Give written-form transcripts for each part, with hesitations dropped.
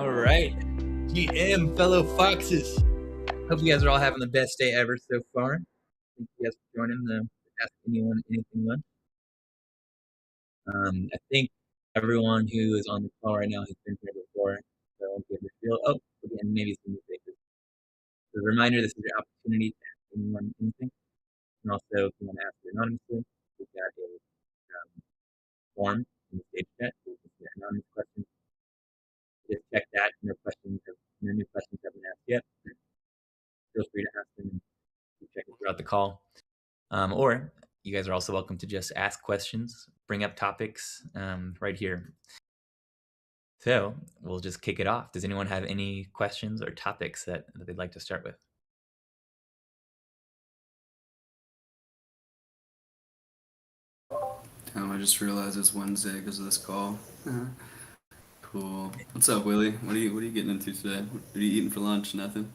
All right, GM, fellow foxes. Hope you guys are all having the best day ever so far. Thank you guys for joining the Ask Anyone Anything one. I think everyone who is on the call right now has been here before, so I'll give it a feel. Oh, again, maybe some new faces. So a reminder, this is your opportunity to ask anyone anything. And also, if you want to ask it anonymously, we've got a form in the stage chat. So you can submit anonymous questions. Just check that. No new questions have been asked yet. Feel free to ask them and check it throughout the call. Or you guys are also welcome to just ask questions, bring up topics right here. So we'll just kick it off. Does anyone have any questions or topics that they'd like to start with? I just realized it's Wednesday because of this call. Cool. What's up, Willie? What are you getting into today? What are you eating for lunch? Nothing.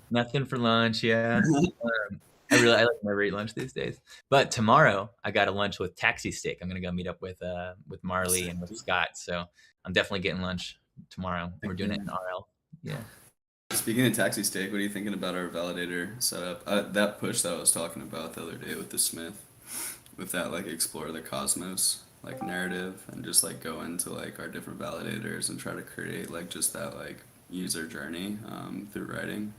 Nothing for lunch, yeah. I like never eat lunch these days. But tomorrow I got a lunch with Taxi Steak. I'm gonna go meet up with Marley and with Scott. So I'm definitely getting lunch tomorrow. We're doing it in RL. Yeah. Speaking of Taxi Steak, what are you thinking about our validator setup? That push that I was talking about the other day with the Smith, with that like explore the cosmos like narrative and just like go into like our different validators and try to create like just that like user journey through writing.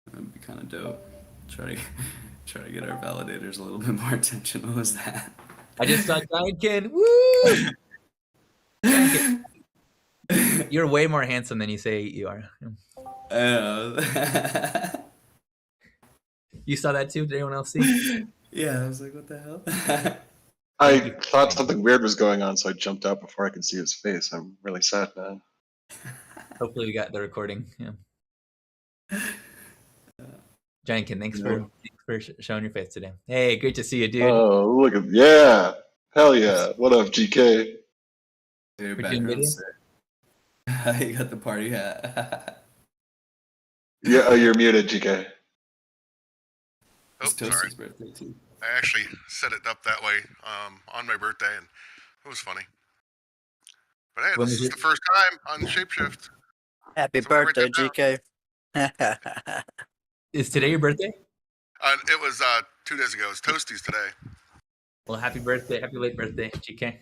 That'd be kind of dope. Try to get our validators a little bit more attention. What was that? I just saw Giant Ken. Woo! Giant Ken. You're way more handsome than you say you are. You saw that too? Did anyone else see? Yeah, I was like, what the hell? I thought something weird was going on, so I jumped out before I could see his face. I'm really sad, man. Hopefully we got the recording. Yeah. Giant Ken, thanks for showing your face today. Hey, great to see you, dude. Oh, look at hell yeah! What up, GK? Your We're doing video? You got the party hat. Yeah, you're muted, GK. It's Toasty's birthday too. I actually set it up that way on my birthday, and it was funny. But hey, this is the first time on ShapeShift. Happy birthday, GK. Is today your birthday? It was 2 days ago. It's Toasty's today. Well, happy birthday. Happy late birthday, GK.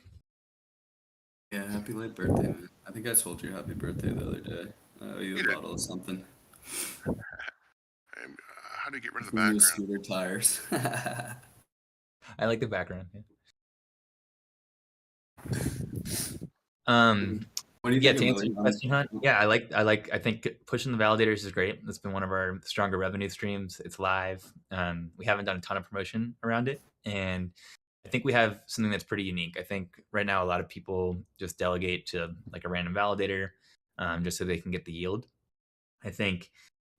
Yeah, happy late birthday, man. I think I told you happy birthday the other day. You a bottle of something. How do you get rid of the background? Scooter tires. I like the background. What do you think? To answer your question, Hunt. Yeah, I think pushing the validators is great. It's been one of our stronger revenue streams. It's live. We haven't done a ton of promotion around it, and I think we have something that's pretty unique. I think right now a lot of people just delegate to like a random validator, just so they can get the yield. I think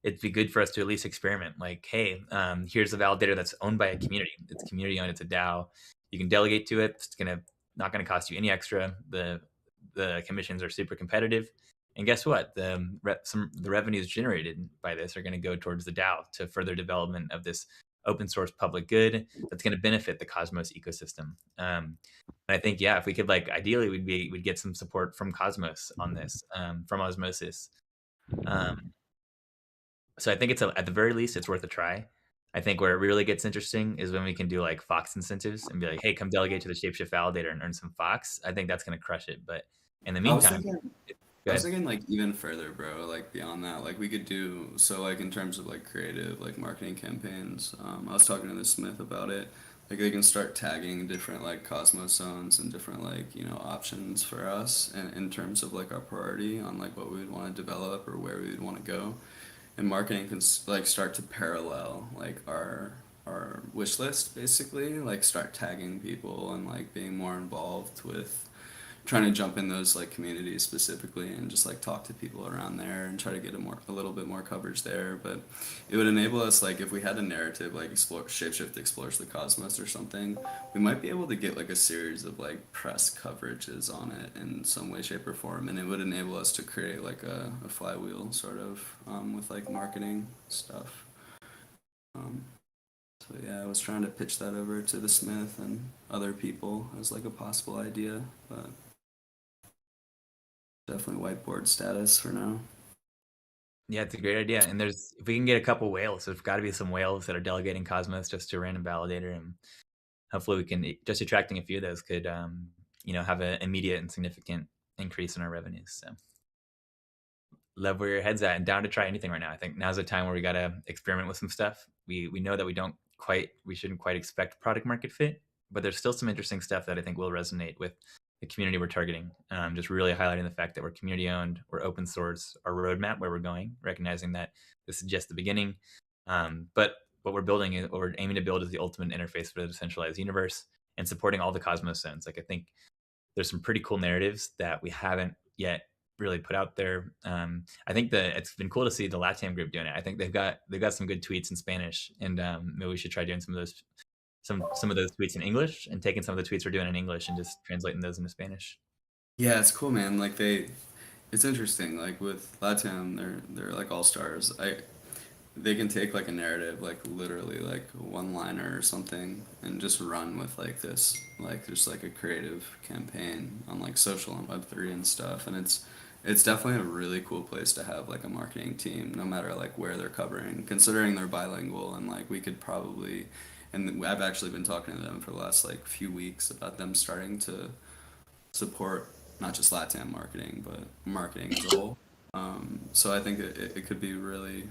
it'd be good for us to at least experiment. Like, hey, here's a validator that's owned by a community. It's community owned. It's a DAO. You can delegate to it. It's not gonna cost you any extra. The commissions are super competitive, and guess what? The revenues generated by this are going to go towards the DAO to further development of this open source public good that's going to benefit the Cosmos ecosystem. And I think, yeah, if we could, like, ideally, we'd get some support from Cosmos on this, from Osmosis. So I think at the very least, it's worth a try. I think where it really gets interesting is when we can do like Fox incentives and be like, hey, come delegate to the ShapeShift validator and earn some Fox. I think that's going to crush it. But in the meantime, I was thinking like even further, bro, like beyond that, like we could do, so like in terms of like creative, like marketing campaigns, I was talking to the Smith about it. Like they can start tagging different like Cosmos zones and different like, options for us and in terms of like our priority on like what we would want to develop or where we would want to go. And marketing can like start to parallel like our wish list, basically, like start tagging people and like being more involved with trying to jump in those like communities specifically and just like talk to people around there and try to get a little bit more coverage there. But it would enable us, like if we had a narrative like ShapeShift explores the cosmos or something, we might be able to get like a series of like press coverages on it in some way, shape, or form, and it would enable us to create like a flywheel sort of with like marketing stuff. So yeah, I was trying to pitch that over to the Smith and other people as like a possible idea, but definitely whiteboard status for now. Yeah, it's a great idea. And if we can get a couple whales, there's got to be some whales that are delegating Cosmos just to a random validator, and hopefully we can just attracting a few of those could, have an immediate and significant increase in our revenues. So love where your head's at and down to try anything right now. I think now's the time where we got to experiment with some stuff. We know that we shouldn't quite expect product market fit, but there's still some interesting stuff that I think will resonate with the community we're targeting. Just really highlighting the fact that we're community owned, we're open source, our roadmap where we're going, recognizing that this is just the beginning. But what we're building is, what we're aiming to build is the ultimate interface for the decentralized universe and supporting all the Cosmos zones. Like I think there's some pretty cool narratives that we haven't yet really put out there. I think that it's been cool to see the LATAM group doing it. I think they've got some good tweets in Spanish, and maybe we should try doing some of those tweets in English and taking some of the tweets we're doing in English and just translating those into Spanish. Yeah, it's cool, man. Like it's interesting. Like with LATAM, they're like all stars. They can take like a narrative, like literally like one liner or something, and just run with like this, like just like a creative campaign on like social and Web3 and stuff. And it's definitely a really cool place to have like a marketing team, no matter like where they're covering, considering they're bilingual. And like we could probably, and I've actually been talking to them for the last like few weeks about them starting to support not just LATAM marketing, but marketing as a whole. So I think it could be really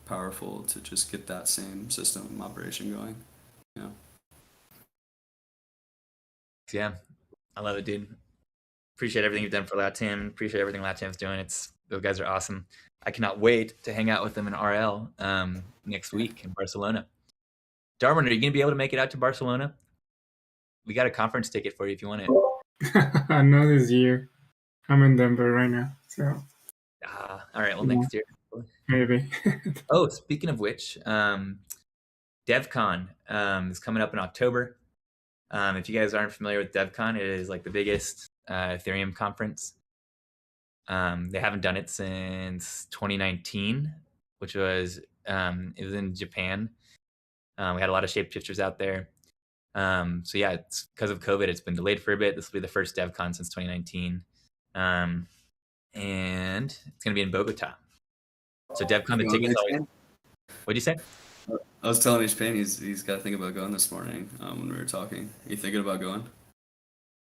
powerful to just get that same system of operation going. Yeah. Yeah, I love it, dude. Appreciate everything you've done for LATAM. Appreciate everything LATAM's doing. Those guys are awesome. I cannot wait to hang out with them in RL next week in Barcelona. Darwin, are you going to be able to make it out to Barcelona? We got a conference ticket for you if you want it. Not this year. I'm in Denver right now, so. All right. Well, next year. Maybe. Oh, speaking of which, Devcon is coming up in October. If you guys aren't familiar with Devcon, it is like the biggest Ethereum conference. They haven't done it since 2019, which was it was in Japan. We had a lot of shapeshifters out there. So yeah, it's because of COVID, it's been delayed for a bit. This will be the first Devcon since 2019. And it's going to be in Bogota. So Devcon, the tickets always... What'd you say? I was telling Payne he's got to think about going this morning when we were talking. Are you thinking about going?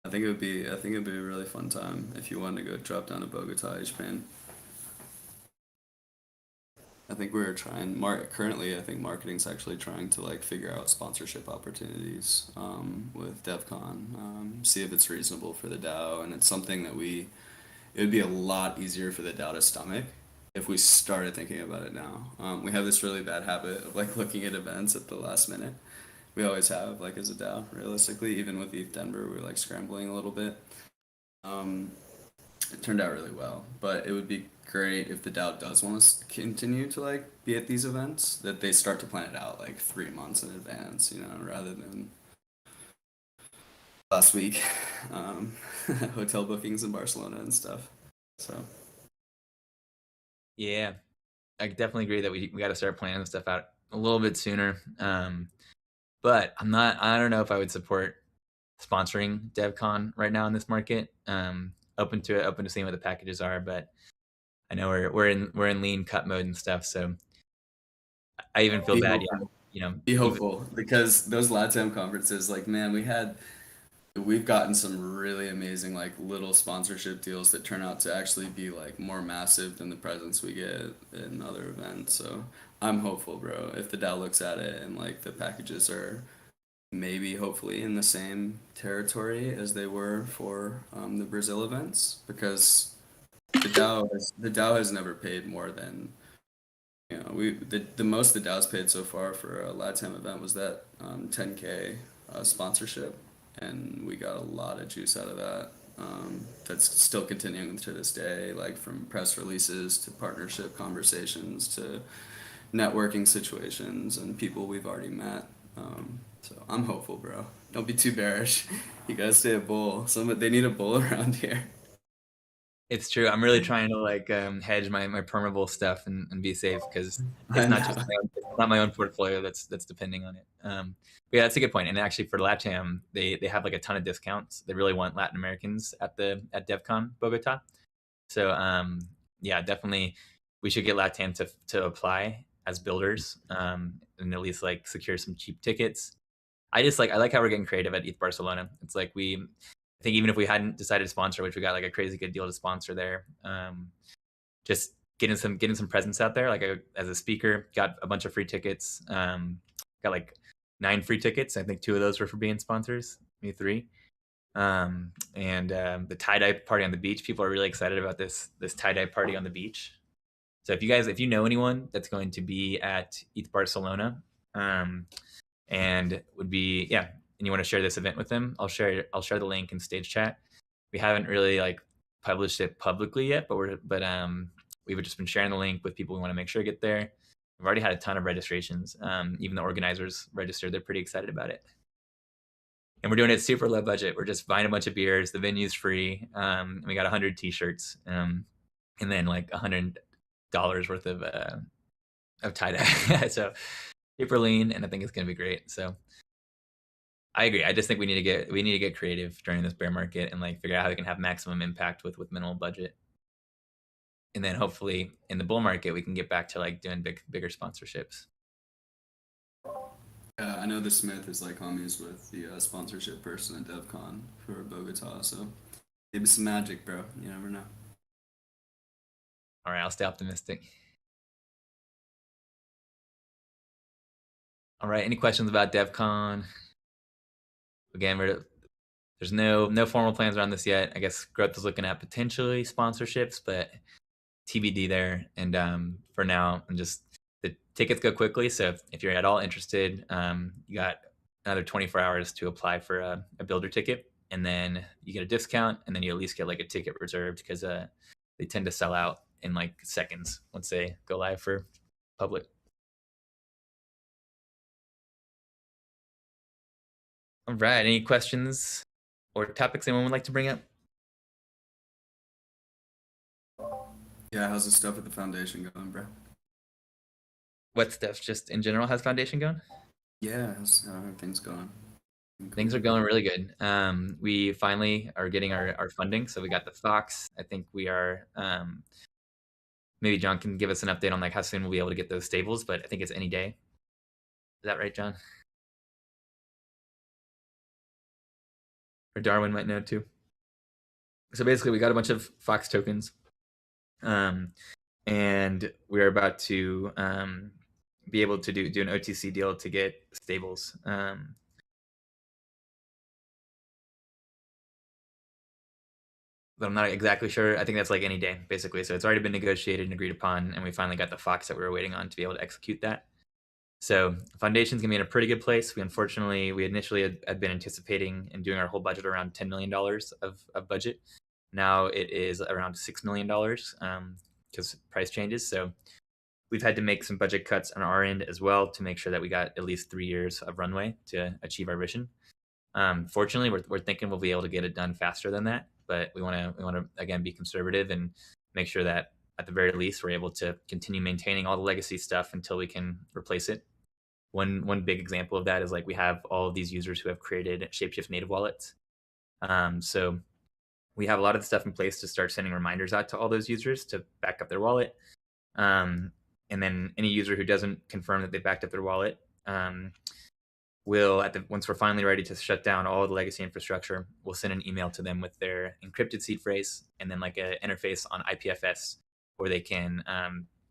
I think it'd be a really fun time if you wanted to go drop down to Bogota, Payne. I think we're trying. Currently, I think marketing's actually trying to like figure out sponsorship opportunities with Devcon. See if it's reasonable for the DAO, and it's something that it would be a lot easier for the DAO to stomach if we started thinking about it now. We have this really bad habit of like looking at events at the last minute. We always have, like as a DAO, realistically, even with ETH Denver, we were like scrambling a little bit. It turned out really well, but it would be great if the DAO does want to continue to like be at these events, that they start to plan it out like 3 months in advance, rather than last week, hotel bookings in Barcelona and stuff. So yeah, I definitely agree that we got to start planning stuff out a little bit sooner. But I don't know if I would support sponsoring Devcon right now in this market. Open to seeing what the packages are, but I know we're in lean cut mode and stuff, so I even feel bad. Be hopeful, because those LATAM conferences, like, man, we've gotten some really amazing like little sponsorship deals that turn out to actually be like more massive than the presents we get in other events. So I'm hopeful, bro. If the DAO looks at it and like the packages are maybe hopefully in the same territory as they were for the Brazil events, because the DAO has never paid more than the most the DAO's paid so far for a LATAM event was that 10K sponsorship, and we got a lot of juice out of that. That's still continuing to this day, like from press releases to partnership conversations to networking situations and people we've already met. So I'm hopeful, bro. Don't be too bearish. You gotta stay a bull. They need a bull around here. It's true. I'm really trying to like hedge my permeable stuff and be safe, because it's not my own portfolio that's depending on it. But yeah, that's a good point. And actually for LATAM, they have like a ton of discounts. They really want Latin Americans at DevCon Bogota. So yeah, definitely we should get Latam to apply as builders and at least like secure some cheap tickets. I like how we're getting creative at ETH Barcelona. It's like I think even if we hadn't decided to sponsor, which we got like a crazy good deal to sponsor there, just getting some presence out there, like as a speaker, got a bunch of free tickets. Got like 9 free tickets. I think 2 of those were for being sponsors, maybe 3. And the tie-dye party on the beach, people are really excited about this tie-dye party on the beach. So if you know anyone that's going to be at ETH Barcelona, and would be and you want to share this event with them, I'll share the link in stage chat. We haven't really like published it publicly yet, but we've just been sharing the link with people we want to make sure get there. We've already had a ton of registrations. Even the organizers registered; they're pretty excited about it. And we're doing it super low budget. We're just buying a bunch of beers. The venue's free. And we got 100 t-shirts, and then like $100 worth of tie-dye. So super lean, and I think it's gonna be great. So I agree. I just think we need to get creative during this bear market and like figure out how we can have maximum impact with minimal budget. And then hopefully in the bull market we can get back to like doing bigger sponsorships. Yeah, I know the Smith is like homies with the sponsorship person at Devcon for Bogota, so maybe some magic, bro. You never know. All right, I'll stay optimistic. All right, any questions about Devcon? Again, there's no formal plans around this yet. I guess Growth is looking at potentially sponsorships, but TBD there. And for now, the tickets go quickly. So if you're at all interested, you got another 24 hours to apply for a builder ticket, and then you get a discount, and then you at least get like a ticket reserved because they tend to sell out in like seconds once they go live for public. All right, any questions or topics anyone would like to bring up? Yeah, how's the stuff at the foundation going, bro? What stuff just in general has foundation going? Yeah, how are things going? Things are going really good. We finally are getting our funding. So we got the Fox. I think we are, maybe John can give us an update on like how soon we'll be able to get those stables, but I think it's any day. Is that right, John? Or Darwin might know too. So basically we got a bunch of Fox tokens. And we're about to be able to do an OTC deal to get stables. But I'm not exactly sure. I think that's like any day, basically. So it's already been negotiated and agreed upon, and we finally got the Fox that we were waiting on to be able to execute that. So Foundation's gonna be in a pretty good place. We initially had been anticipating and doing our whole budget around $10 million of budget. Now it is around $6 million because price changes. So we've had to make some budget cuts on our end as well to make sure that we got at least 3 years of runway to achieve our vision. Fortunately, we're thinking we'll be able to get it done faster than that, but we want to again be conservative and make sure that at the very least we're able to continue maintaining all the legacy stuff until we can replace it. One big example of that is like we have all of these users who have created ShapeShift native wallets. So we have a lot of the stuff in place to start sending reminders out to all those users to back up their wallet. And then any user who doesn't confirm that they backed up their wallet will, once we're finally ready to shut down all of the legacy infrastructure, we'll send an email to them with their encrypted seed phrase and then like an interface on IPFS where they can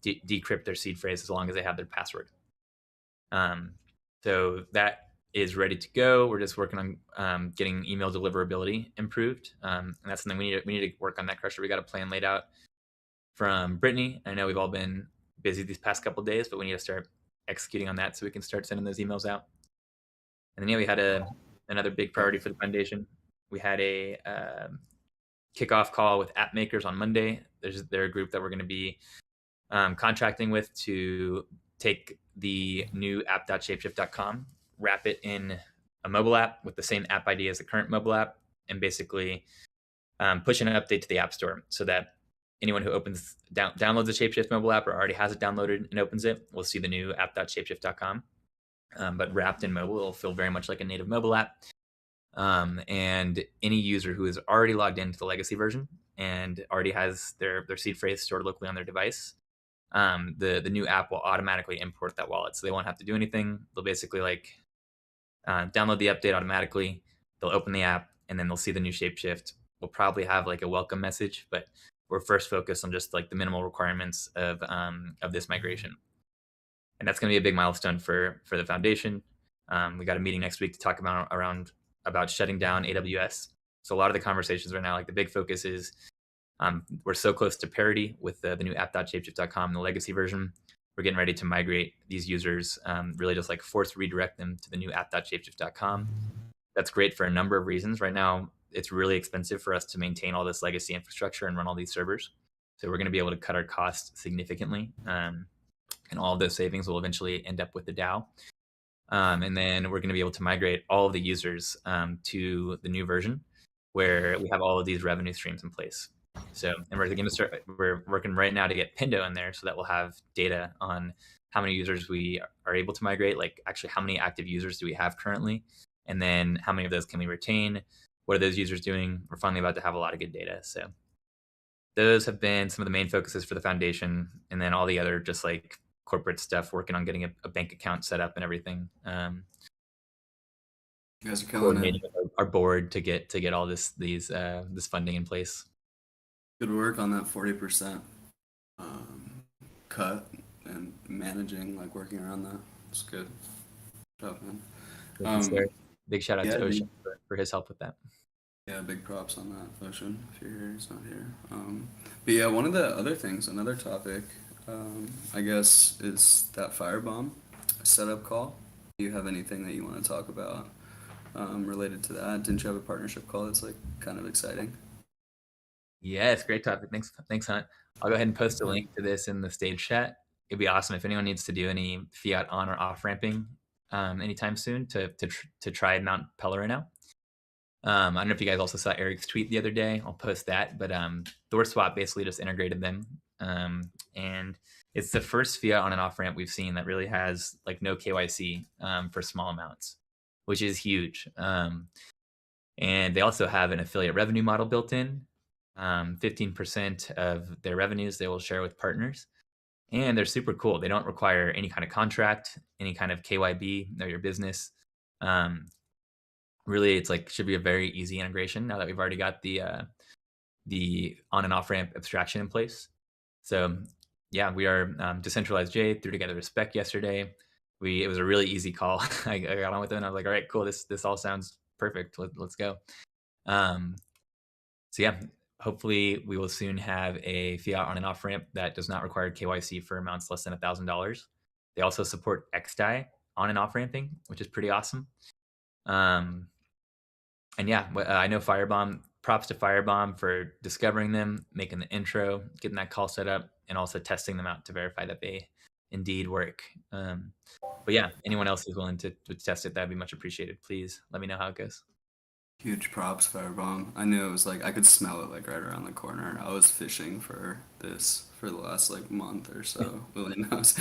decrypt their seed phrase as long as they have their password. So that is ready to go. We're just working on getting email deliverability improved. And that's something we need to work on that, Crusher. We got a plan laid out from Brittany. I know we've all been busy these past couple of days, but we need to start executing on that so we can start sending those emails out. And then we had another big priority for the foundation. We had a kickoff call with app makers on Monday. They're a group that we're going to be contracting with to take the new app.shapeshift.com, wrap it in a mobile app with the same app ID as the current mobile app, and basically push an update to the App Store so that anyone who downloads the ShapeShift mobile app or already has it downloaded and opens it will see the new app.shapeshift.com. But wrapped in mobile, it'll feel very much like a native mobile app. And any user who is already logged into the legacy version and already has their seed phrase stored locally on their device, the new app will automatically import that wallet. So they won't have to do anything. They'll basically like download the update automatically. They'll open the app and then they'll see the new ShapeShift. We'll probably have like a welcome message, but we're first focused on just like the minimal requirements of this migration. And that's going to be a big milestone for the foundation. We got a meeting next week to talk about shutting down AWS. So a lot of the conversations right now, like the big focus is we're so close to parity with the new app.shapeshift.com, the legacy version. We're getting ready to migrate these users, really just like force redirect them to the new app.shapeshift.com. That's great for a number of reasons. Right now, it's really expensive for us to maintain all this legacy infrastructure and run all these servers. So we're going to be able to cut our costs significantly. And all of those savings will eventually end up with the DAO. And then we're going to be able to migrate all of the users to the new version where we have all of these revenue streams in place. So, and we're working right now to get Pindo in there so that we'll have data on how many users we are able to migrate, like actually how many active users do we have currently, and then how many of those can we retain? What are those users doing? We're finally about to have a lot of good data. So those have been some of the main focuses for the foundation, and then all the other just like corporate stuff, working on getting a bank account set up and everything. You guys are killing it. Our board to get all this funding in place. Good work on that 40% cut and managing, like working around that. It's good. Good job, man. Big shout out to Ocean for his help with that. Yeah, big props on that, Ocean. If you're here, he's not here. But yeah, one of the other things, another topic, I guess, is that Firebomb setup call. Do you have anything that you want to talk about related to that? Didn't you have a partnership call that's like kind of exciting? Yes, great topic. Thanks, Hunt. I'll go ahead and post a link to this in the stage chat. It'd be awesome if anyone needs to do any fiat on or off ramping anytime soon to try Mount Pellerin now. I don't know if you guys also saw Eric's tweet the other day. I'll post that, but ThorSwap basically just integrated them, and it's the first fiat on and off ramp we've seen that really has like no KYC for small amounts, which is huge. And they also have an affiliate revenue model built in. 15% of their revenues they will share with partners, and they're super cool. They don't require any kind of contract, any kind of KYB, know your business. Really, it's like should be a very easy integration now that we've already got the on and off ramp abstraction in place. So yeah, we are decentralized J threw together a spec yesterday. It was a really easy call. I got on with it and I was like, all right, cool. This all sounds perfect. Let's go. So yeah, hopefully we will soon have a fiat on and off ramp that does not require KYC for amounts less than $1,000. They also support XDAI on and off ramping, which is pretty awesome. And yeah, I know Firebomb, props to Firebomb for discovering them, making the intro, getting that call set up, and also testing them out to verify that they indeed work. But yeah, anyone else who's willing to test it, that'd be much appreciated. Please let me know how it goes. Huge props, Firebomb. I knew it was like, I could smell it like right around the corner. I was fishing for this for the last like month or so, Willie knows.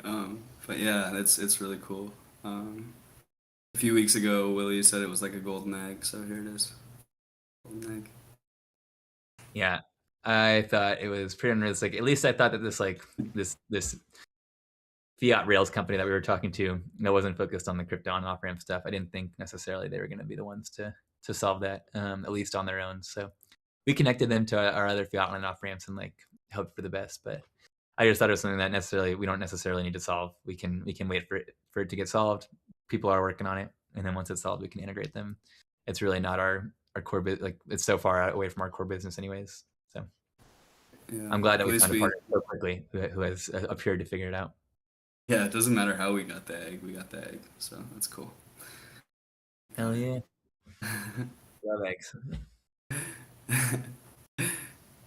But yeah, it's really cool. A few weeks ago, Willie said it was like a golden egg, so here it is. Golden egg. Yeah, I thought it was pretty unrealistic. At least I thought that this fiat Rails company that we were talking to that wasn't focused on the crypto on off ramp stuff. I didn't think necessarily they were going to be the ones to solve that, at least on their own. So we connected them to our other fiat on and off ramps and like hoped for the best. But I just thought it was something that we don't necessarily need to solve. We can wait for it to get solved. People are working on it, and then once it's solved, we can integrate them. It's really not our core business. Like it's so far away from our core business, anyways. So yeah, I'm glad that we found a partner so quickly who has appeared to figure it out. Yeah, it doesn't matter how we got the egg. We got the egg, so that's cool. Hell yeah. Love eggs.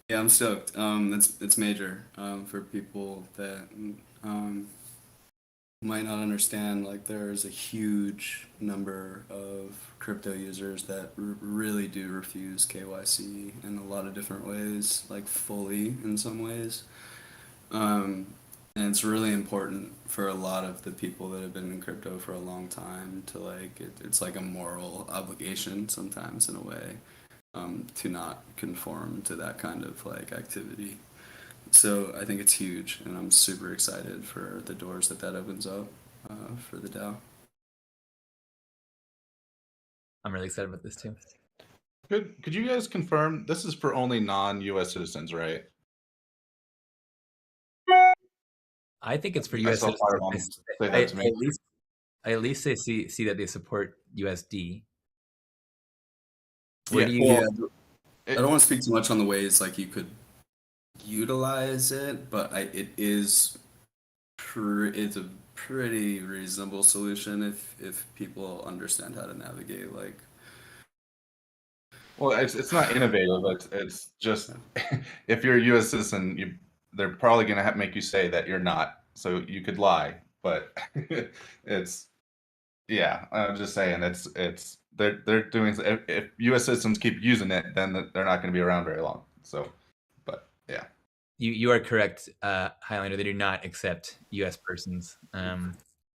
Yeah, I'm stoked. It's major for people that might not understand. Like, there's a huge number of crypto users that really do refuse KYC in a lot of different ways, like fully in some ways. And it's really important for a lot of the people that have been in crypto for a long time to like, it's like a moral obligation sometimes in a way. to not conform to that kind of like activity. So I think it's huge, and I'm super excited for the doors that opens up for the DAO. I'm really excited about this too. Could you guys confirm this is for only non-U.S. citizens, right? I think it's for I U.S. saw citizens. Firebomb say that to me. At least they see that they support USD. Yeah, Do you? I don't want to speak too much on the ways like you could utilize it, but it's a pretty reasonable solution if people understand how to navigate like. Well, it's not innovative. It's just if you're a U.S. citizen, they're probably going to make you say that you're not. So you could lie, but it's I'm just saying they're doing if U.S. citizens keep using it, then they're not going to be around very long. So, but yeah. You are correct, Highlander. They do not accept U.S. persons,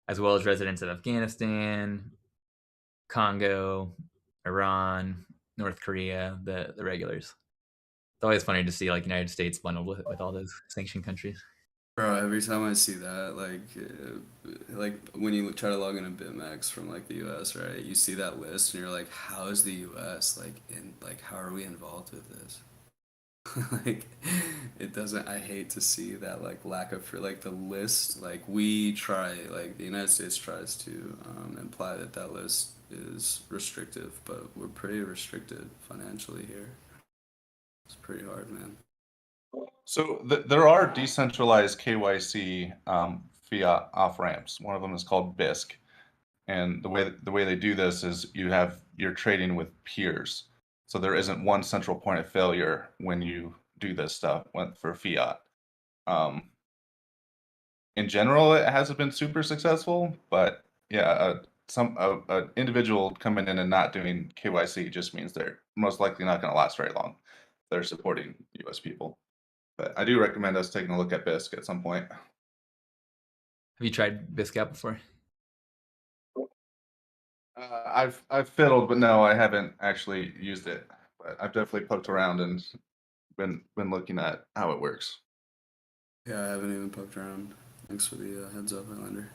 as well as residents of Afghanistan, Congo, Iran, North Korea, the regulars. It's always funny to see like United States bundled with all those sanctioned countries. Bro, every time I see that, like when you try to log into BitMEX from like the U.S., right? You see that list, and you're like, how is the U.S. how are we involved with this? Like, it doesn't. I hate to see that like lack of like the list. Like we try, like the United States tries to imply that list is restrictive, but we're pretty restricted financially here. It's pretty hard, man. So there are decentralized KYC fiat off ramps. One of them is called BISC, and the way they do this is you're trading with peers. So there isn't one central point of failure when you do this stuff for fiat. In general, it hasn't been super successful, but yeah, an individual coming in and not doing KYC just means they're most likely not going to last very long. They're supporting U.S. people. But I do recommend us taking a look at BISC at some point. Have you tried BISC out before? I've fiddled, but no, I haven't actually used it. But I've definitely poked around and been looking at how it works. Yeah, I haven't even poked around. Thanks for the heads up, Highlander.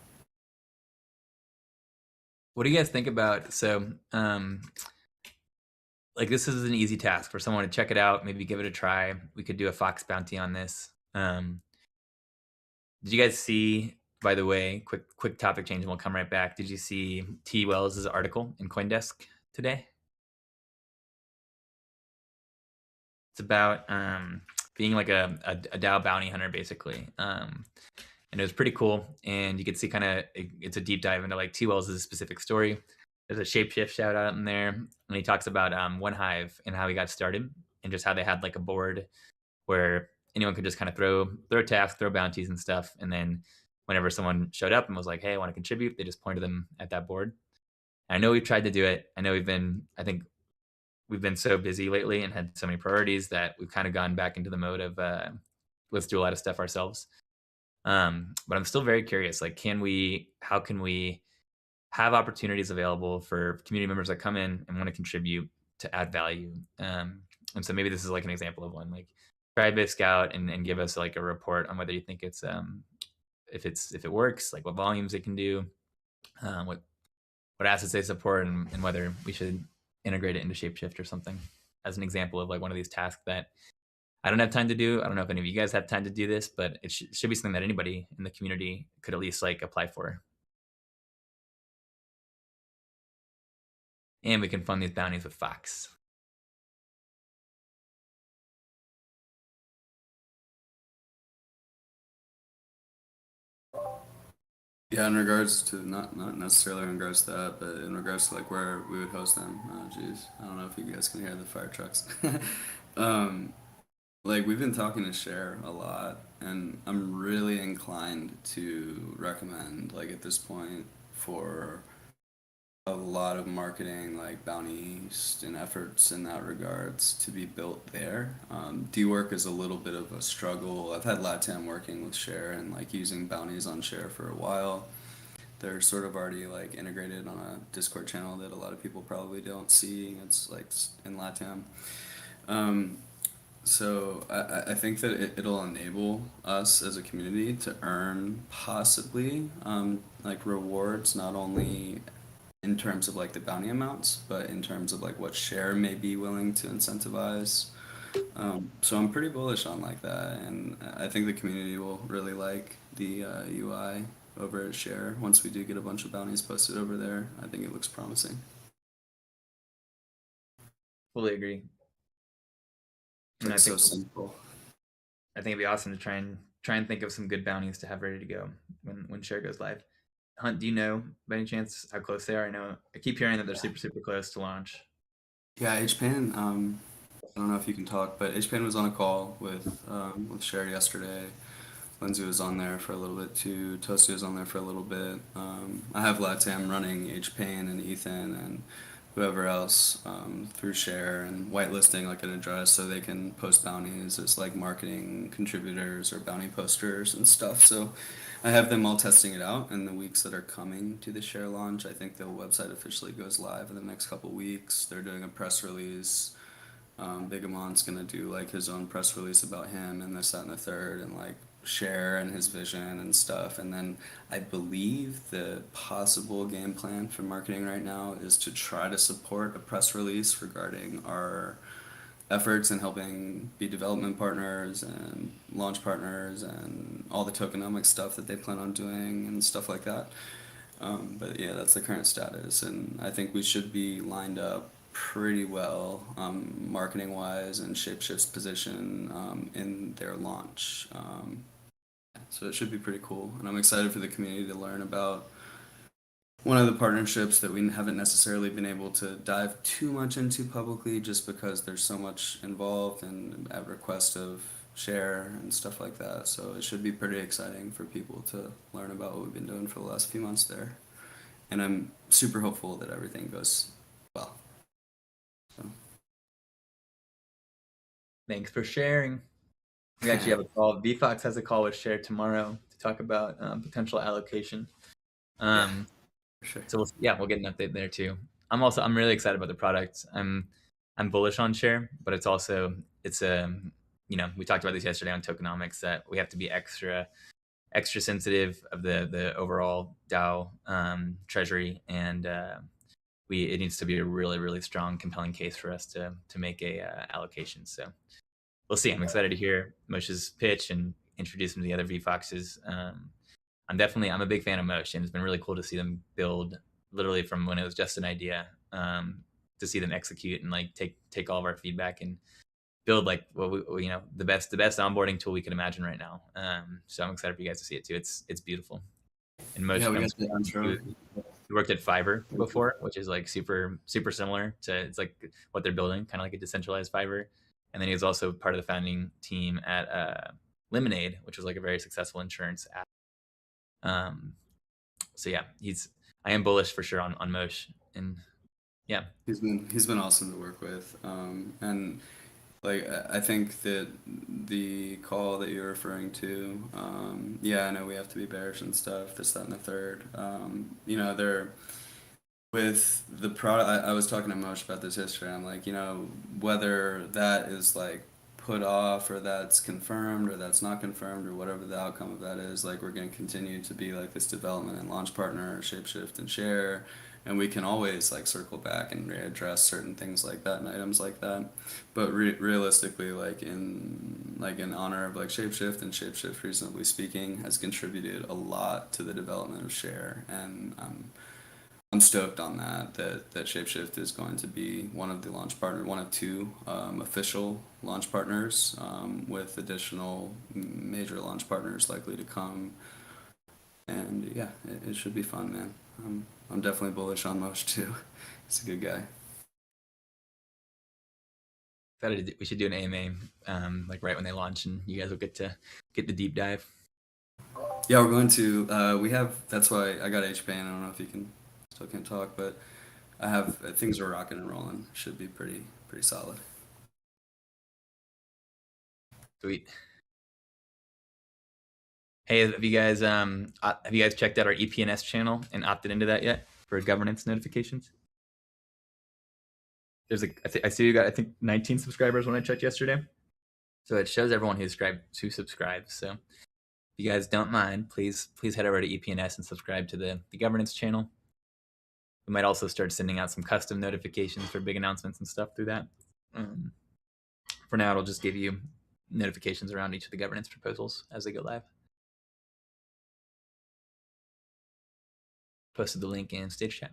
What do you guys think about like this is an easy task for someone to check it out, maybe give it a try. We could do a Fox bounty on this. Did you guys see, by the way, quick topic change and we'll come right back. Did you see T. Wells' article in CoinDesk today? It's about being like a DAO bounty hunter, basically. And it was pretty cool. And you could see it's a deep dive into like T. Wells' specific story. There's a ShapeShift shout out in there. And he talks about One Hive and how he got started and just how they had like a board where anyone could just kind of throw tasks, throw bounties and stuff. And then whenever someone showed up and was like, hey, I want to contribute, they just pointed them at that board. And I know we've tried to do it. I know I think we've been so busy lately and had so many priorities that we've kind of gone back into the mode of let's do a lot of stuff ourselves. But I'm still very curious, like, how can we have opportunities available for community members that come in and want to contribute to add value? And so maybe this is like an example of one, like try BISC out and give us like a report on whether you think it's if it works, like what volumes it can do, what assets they support, and whether we should integrate it into ShapeShift or something, as an example of like one of these tasks that I don't have time to do. I don't know if any of you guys have time to do this, but it should be something that anybody in the community could at least like apply for. And we can fund these bounties with Fox. Yeah, in regards to not necessarily in regards to that, but in regards to like where we would host them. Oh, jeez, I don't know if you guys can hear the fire trucks. Like we've been talking to Cher a lot, and I'm really inclined to recommend like at this point for a lot of marketing like bounties and efforts in that regards to be built there. D-work is a little bit of a struggle. I've had LATAM working with Cher and like using bounties on Cher for a while. they're sort of already like integrated on a Discord channel that a lot of people probably don't see. It's like in LATAM. So I think that it'll enable us as a community to earn possibly like rewards, not only in terms of like the bounty amounts, but in terms of like what share may be willing to incentivize. So I'm pretty bullish on like that, and I think the community will really like the UI over at Share. Once we do get a bunch of bounties posted over there, I think it looks promising. Fully agree. It's like so simple. I think it'd be awesome to try and think of some good bounties to have ready to go when Share goes live. Hunt, do you know by any chance how close they are? I keep hearing that they're super close to launch. Yeah, HPan. I don't know if you can talk, but HPan was on a call with Share yesterday. Lindsay was on there for a little bit too. Toasty was on there for a little bit. I have Latam running HPan and Ethan and whoever else through Share and whitelisting like an address so they can post bounties as like marketing contributors or bounty posters and stuff. So I have them all testing it out in the weeks that are coming to the Share launch. I think the website officially goes live in the next couple weeks. They're doing a press release. Big Amon's gonna do like his own press release about him and this, that, and the third, and like Share and his vision and stuff. And then I believe the possible game plan for marketing right now is to try to support a press release regarding our efforts in helping be development partners and launch partners and all the tokenomics stuff that they plan on doing and stuff like that. But yeah, that's the current status, and I think we should be lined up pretty well marketing wise and ShapeShift's position in their launch. So it should be pretty cool, and I'm excited for the community to learn about one of the partnerships that we haven't necessarily been able to dive too much into publicly just because there's so much involved and at request of Share and stuff like that. So it should be pretty exciting for people to learn about what we've been doing for the last few months there. And I'm super hopeful that everything goes well. So. Thanks for sharing. We actually have a call. VFox has a call with Share tomorrow to talk about potential allocation. Sure. So we'll get an update there too. I'm really excited about the product. I'm bullish on Share, but it's we talked about this yesterday on tokenomics that we have to be extra sensitive of the overall DAO treasury, and it needs to be a really strong, compelling case for us to make a allocation. So we'll see. I'm excited to hear Moshe's pitch and introduce him to the other VFoxes. I'm a big fan of Moshe, and it's been really cool to see them build literally from when it was just an idea to see them execute and like take all of our feedback and build like the best onboarding tool we can imagine right now. So I'm excited for you guys to see it too. It's beautiful. And Moshe, he worked at Fiverr before, which is like super similar to it's like what they're building, kind of like a decentralized Fiverr. And then he was also part of the founding team at Lemonade, which was like a very successful insurance app. So yeah, I am bullish for sure on Moshe, and yeah, he's been awesome to work with, and like I think that the call that you're referring to, I know we have to be bearish and stuff, this, that, and the third. They're with the product. I was talking to Moshe about this history. I'm like, whether that is like put off or that's confirmed or that's not confirmed or whatever the outcome of that is, like we're going to continue to be like this development and launch partner, ShapeShift and Share, and we can always like circle back and readdress certain things like that and items like that. But realistically, like in honor of like ShapeShift, and ShapeShift, reasonably speaking, has contributed a lot to the development of Share, and I'm stoked on that ShapeShift is going to be one of two official launch partners, with additional major launch partners likely to come. And yeah, it should be fun, man. I'm definitely bullish on Moshe too. He's a good guy. We should do an AMA like right when they launch, and you guys will get the deep dive. Yeah, we're going to. That's why I got HPan. I don't know if you still can't talk, but I have things are rocking and rolling. Should be pretty solid. Sweet. Hey, have you guys checked out our EPNS channel and opted into that yet for governance notifications? There's I see you got, I think, 19 subscribers when I checked yesterday. So it shows everyone who subscribes. So if you guys don't mind, please head over to EPNS and subscribe to the governance channel. We might also start sending out some custom notifications for big announcements and stuff through that. For now, it'll just give you notifications around each of the governance proposals as they go live. Posted the link in stage chat.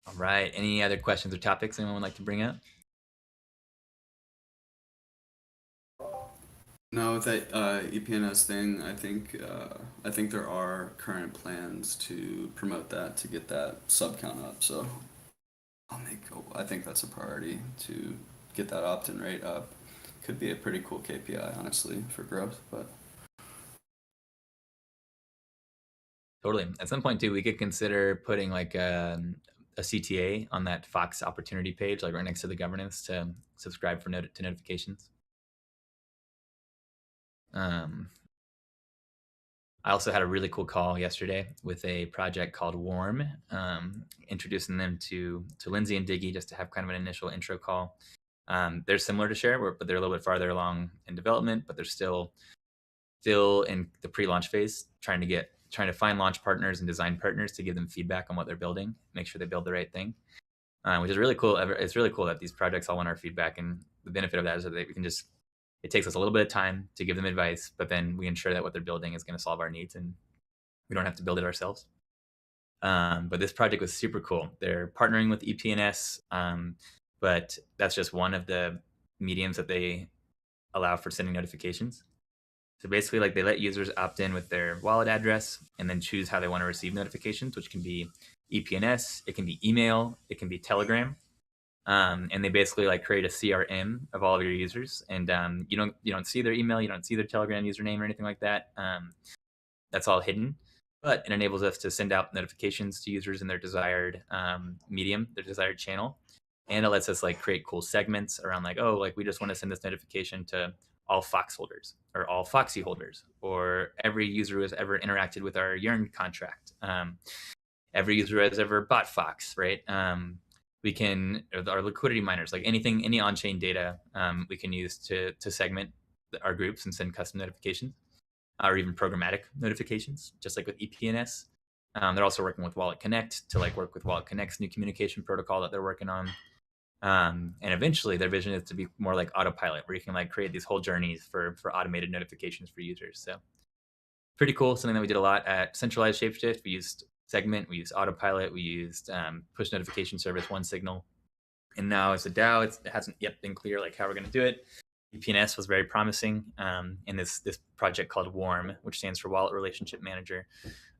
All right. Any other questions or topics anyone would like to bring up? No, with that EPNS thing, I think there are current plans to promote that to get that sub count up. So I think that's a priority to get that opt-in rate up. Could be a pretty cool KPI, honestly, for growth. But totally. At some point too, we could consider putting like a CTA on that Fox opportunity page, like right next to the governance, to subscribe for to notifications. I also had a really cool call yesterday with a project called Warm, introducing them to Lindsay and Diggy just to have kind of an initial intro call. They're similar to Share, but they're a little bit farther along in development, but they're still in the pre-launch phase, trying to find launch partners and design partners to give them feedback on what they're building, make sure they build the right thing, which is really cool. It's really cool that these projects all want our feedback, and the benefit of that is that we can just, it takes us a little bit of time to give them advice, but then we ensure that what they're building is going to solve our needs and we don't have to build it ourselves. But this project was super cool. They're partnering with EPNS, but that's just one of the mediums that they allow for sending notifications. So basically, like, they let users opt in with their wallet address and then choose how they want to receive notifications, which can be EPNS, it can be email, it can be Telegram. And they basically like create a CRM of all of your users, and you don't see their email, you don't see their Telegram username or anything like that. That's all hidden, but it enables us to send out notifications to users in their desired medium, their desired channel, and it lets us like create cool segments around like, oh, like we just want to send this notification to all Fox holders or all Foxy holders or every user who has ever interacted with our Yearn contract, every user who has ever bought Fox, right? We can, our liquidity miners, like anything, any on-chain data, we can use to segment our groups and send custom notifications, or even programmatic notifications, just like with EPNS. They're also working with Wallet Connect to like work with Wallet Connect's new communication protocol that they're working on. And eventually their vision is to be more like autopilot, where you can like create these whole journeys for automated notifications for users. So pretty cool. Something that we did a lot at centralized ShapeShift. We used Segment, we used Autopilot, we used push notification service, OneSignal, and now as a DAO, it hasn't yet been clear like how we're going to do it. EPNS was very promising in this project called Warm, which stands for Wallet Relationship Manager.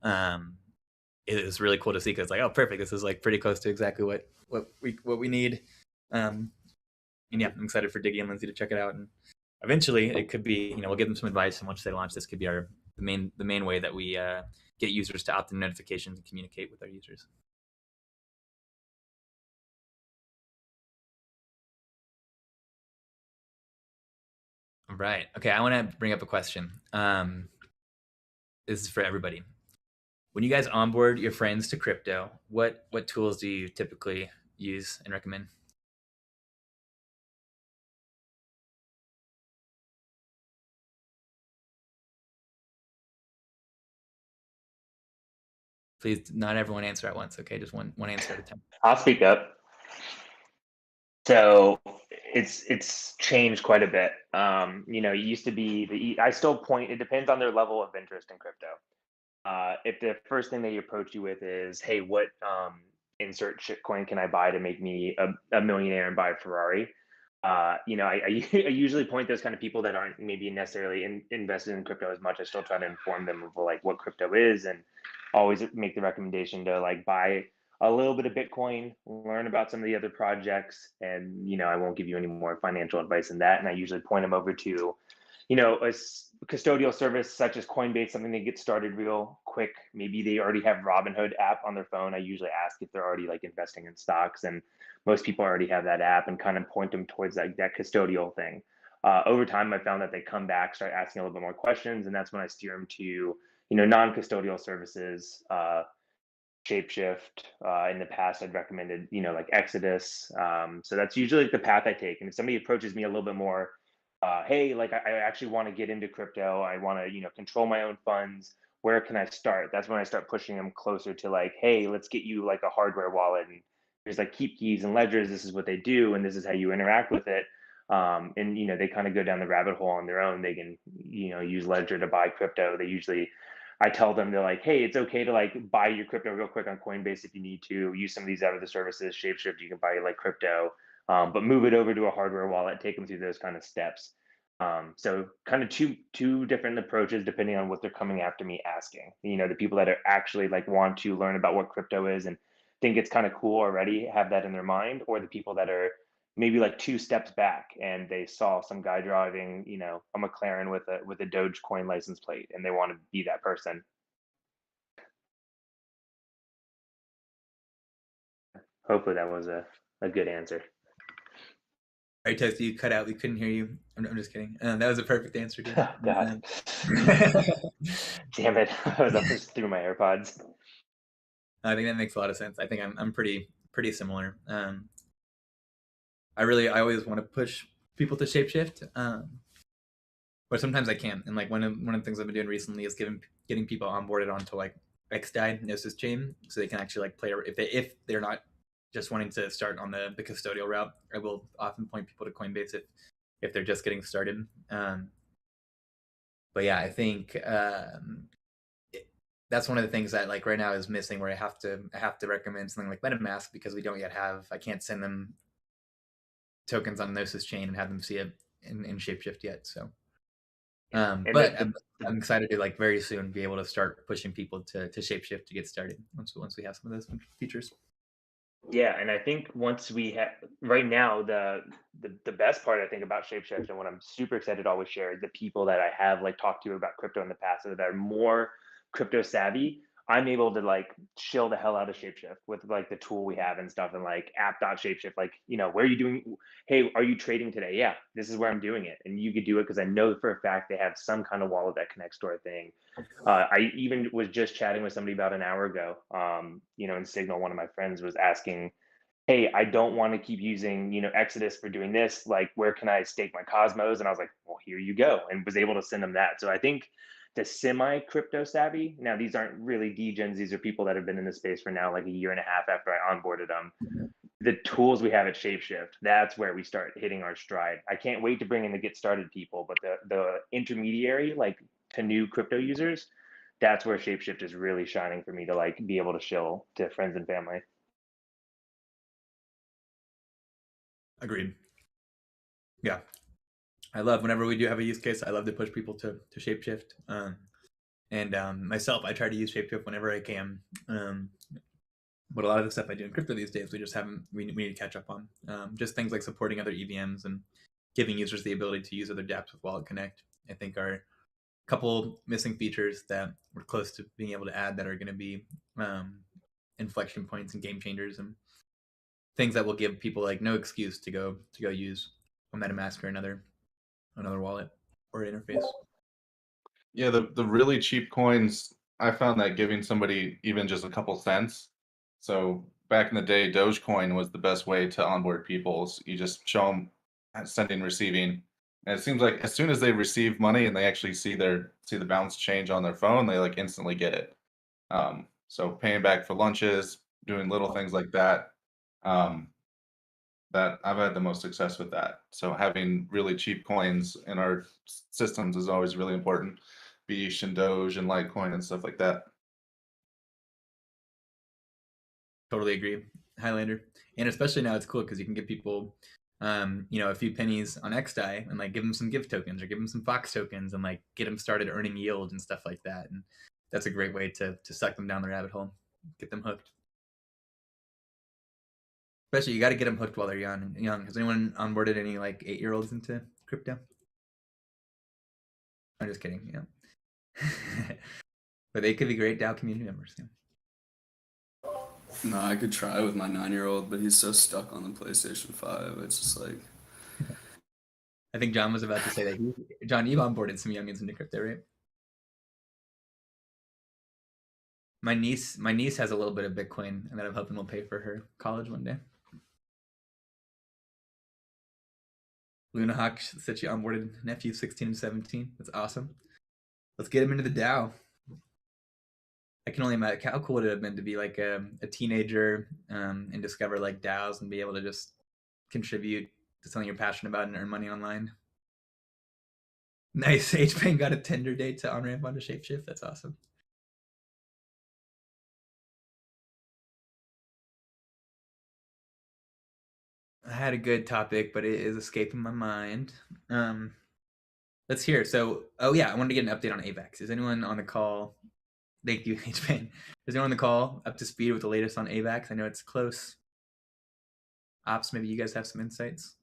It was really cool to see because like, oh, perfect, this is like pretty close to exactly what we need. And yeah, I'm excited for Diggy and Lindsay to check it out, and eventually it could be, we'll give them some advice, and once they launch, this could be the main way that we get users to opt in notifications and communicate with our users. All right. Okay, I want to bring up a question. This is for everybody. When you guys onboard your friends to crypto, what tools do you typically use and recommend? Please, not everyone answer at once, okay? Just one answer at a time. I'll speak up. So it's changed quite a bit. It used to be I still point, it depends on their level of interest in crypto. If the first thing they approach you with is, hey, what insert shitcoin can I buy to make me a millionaire and buy a Ferrari? I usually point those kind of people that aren't maybe necessarily invested in crypto as much. I still try to inform them of like what crypto is, and always make the recommendation to like buy a little bit of Bitcoin, learn about some of the other projects, and I won't give you any more financial advice than that. And I usually point them over to you know, a custodial service such as Coinbase, something they get started real quick. Maybe they already have Robinhood app on their phone. I usually ask if they're already like investing in stocks, and most people already have that app, and kind of point them towards like that custodial thing. Over time, I found that they come back, start asking a little bit more questions, and that's when I steer them to, you know, non-custodial services. ShapeShift. In the past, I'd recommended, you know, like Exodus. So that's usually like the path I take. And if somebody approaches me a little bit more, hey, like I actually want to get into crypto, I want to, you know, control my own funds. Where can I start? That's when I start pushing them closer to like, hey, let's get you like a hardware wallet, and there's like keep keys and ledgers. This is what they do, and this is how you interact with it. And you know, they kind of go down the rabbit hole on their own. They can, you know, use Ledger to buy crypto. They usually, I tell them, they're like, hey, it's okay to like buy your crypto real quick on Coinbase if you need to. Use some of these other services, ShapeShift, you can buy like crypto, but move it over to a hardware wallet. Take them through those kind of steps. So kind of two different approaches depending on what they're coming after me asking. You know, the people that are actually like want to learn about what crypto is and think it's kind of cool already, have that in their mind, or the people that are maybe like two steps back and they saw some guy driving, you know, a McLaren with a Dogecoin license plate, and they want to be that person. Hopefully that was a good answer. All right, Toasty, you cut out. We couldn't hear you. I'm just kidding. That was a perfect answer, dude. God. Damn it. I was up through my AirPods. I think that makes a lot of sense. I think I'm pretty similar. I always want to push people to ShapeShift, but sometimes I can't. And like one of the things I've been doing recently is getting people onboarded onto like XDAO Gnosis chain, so they can actually like play if they're not just wanting to start on the custodial route. I will often point people to Coinbase if they're just getting started. But yeah, I think that's one of the things that like right now is missing, where I have to recommend something like MetaMask, because we don't yet have, I can't send them tokens on Gnosis chain and have them see it in ShapeShift yet. So, but I'm excited to like very soon be able to start pushing people to ShapeShift to get started once we have some of those features. Yeah, and I think once we have, right now, the best part I think about ShapeShift, and what I'm super excited to always share, is the people that I have like talked to about crypto in the past that are more crypto savvy. I'm able to like chill the hell out of ShapeShift with like the tool we have and stuff, and like app.shapeshift, like, you know, where are you doing? Hey, are you trading today? Yeah, this is where I'm doing it. And you could do it because I know for a fact they have some kind of wallet that connects to our thing. I even was just chatting with somebody about an hour ago, you know, in Signal, one of my friends was asking, hey, I don't want to keep using, you know, Exodus for doing this. Like, where can I stake my Cosmos? And I was like, well, here you go. And was able to send them that. So I think the semi crypto savvy, now these aren't really degens. These are people that have been in the space for now like a year and a half after I onboarded them. The tools we have at ShapeShift, that's where we start hitting our stride. I can't wait to bring in the get started people, but the intermediary, like to new crypto users, that's where ShapeShift is really shining for me to like be able to show to friends and family. Agreed. Yeah, I love whenever we do have a use case. I love to push people to ShapeShift. And myself, I try to use ShapeShift whenever I can. But a lot of the stuff I do in crypto these days, we just haven't. We need to catch up on. Just things like supporting other EVMs and giving users the ability to use other dApps with Wallet Connect, I think are a couple missing features that we're close to being able to add that are going to be inflection points and game changers, and things that will give people like no excuse to go use a MetaMask or another wallet or interface. Yeah, the really cheap coins, I found that giving somebody even just a couple cents. So back in the day, Dogecoin was the best way to onboard people. So you just show them sending, receiving, and it seems like as soon as they receive money and they actually see the balance change on their phone, they like instantly get it. So paying back for lunches, doing little things like that. That I've had the most success with that. So having really cheap coins in our systems is always really important. Beesh and Doge and Litecoin and stuff like that. Totally agree, Highlander. And especially now it's cool because you can give people, you know, a few pennies on XDAI and like give them some gift tokens or give them some Fox tokens and like get them started earning yield and stuff like that. And that's a great way to suck them down the rabbit hole, get them hooked. Especially, you got to get them hooked while they're young. Has anyone onboarded any like 8-year-olds into crypto? I'm just kidding. Yeah. But they could be great DAO community members. Yeah. No, I could try with my 9-year-old, but he's so stuck on the PlayStation 5. It's just like. I think John was about to say that. John, you've onboarded some youngins into crypto, right? My niece has a little bit of Bitcoin, and that I'm hoping will pay for her college one day. Luna Hawk said she onboarded nephew 16 and 17. That's awesome. Let's get him into the DAO. I can only imagine how cool would it have been to be like a teenager and discover like DAOs and be able to just contribute to something you're passionate about and earn money online. Nice. H-Pain got a Tinder date to on-ramp onto ShapeShift. That's awesome. I had a good topic, but it is escaping my mind. Let's hear. So, oh yeah, I wanted to get an update on AVAX. Is anyone on the call? Thank you, H-Pain. Is anyone on the call up to speed with the latest on AVAX? I know it's close. Ops, maybe you guys have some insights.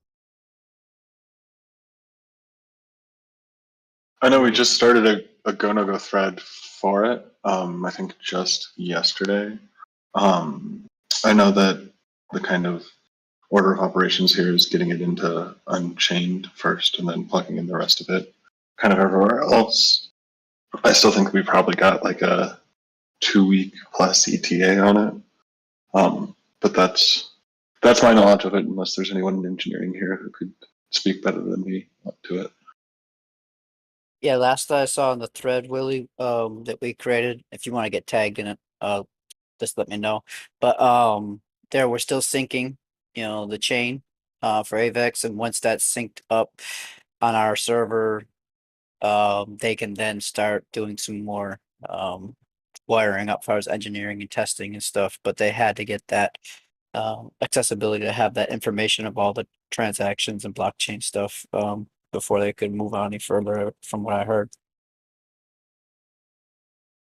I know we just started a go-no-go thread for it, I think just yesterday. I know that the kind of order of operations here is getting it into Unchained first and then plugging in the rest of it kind of everywhere else. I still think we probably got like a 2-week plus ETA on it. But that's my knowledge of it, unless there's anyone in engineering here who could speak better than me to it. Yeah, last I saw in the thread, Willie, that we created, if you want to get tagged in it, just let me know. But there we're still syncing, the chain for AVAX, and once that's synced up on our server, they can then start doing some more wiring up as far as engineering and testing and stuff. But they had to get that accessibility to have that information of all the transactions and blockchain stuff before they could move on any further, from what I heard.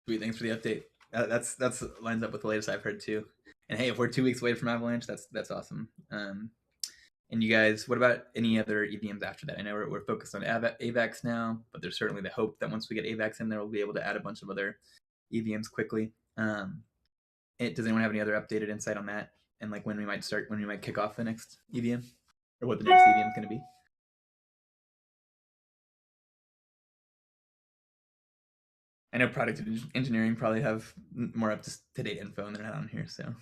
Sweet, thanks for the update. That's lines up with the latest I've heard too. And hey, if we're 2 weeks away from Avalanche, that's awesome. And you guys, what about any other EVMs after that? I know we're focused on AVAX now, but there's certainly the hope that once we get AVAX in there, we'll be able to add a bunch of other EVMs quickly. Does anyone have any other updated insight on that? And like when we might kick off the next EVM, or what the next EVM is going to be? I know product engineering probably have more up-to-date info and they're not on here, so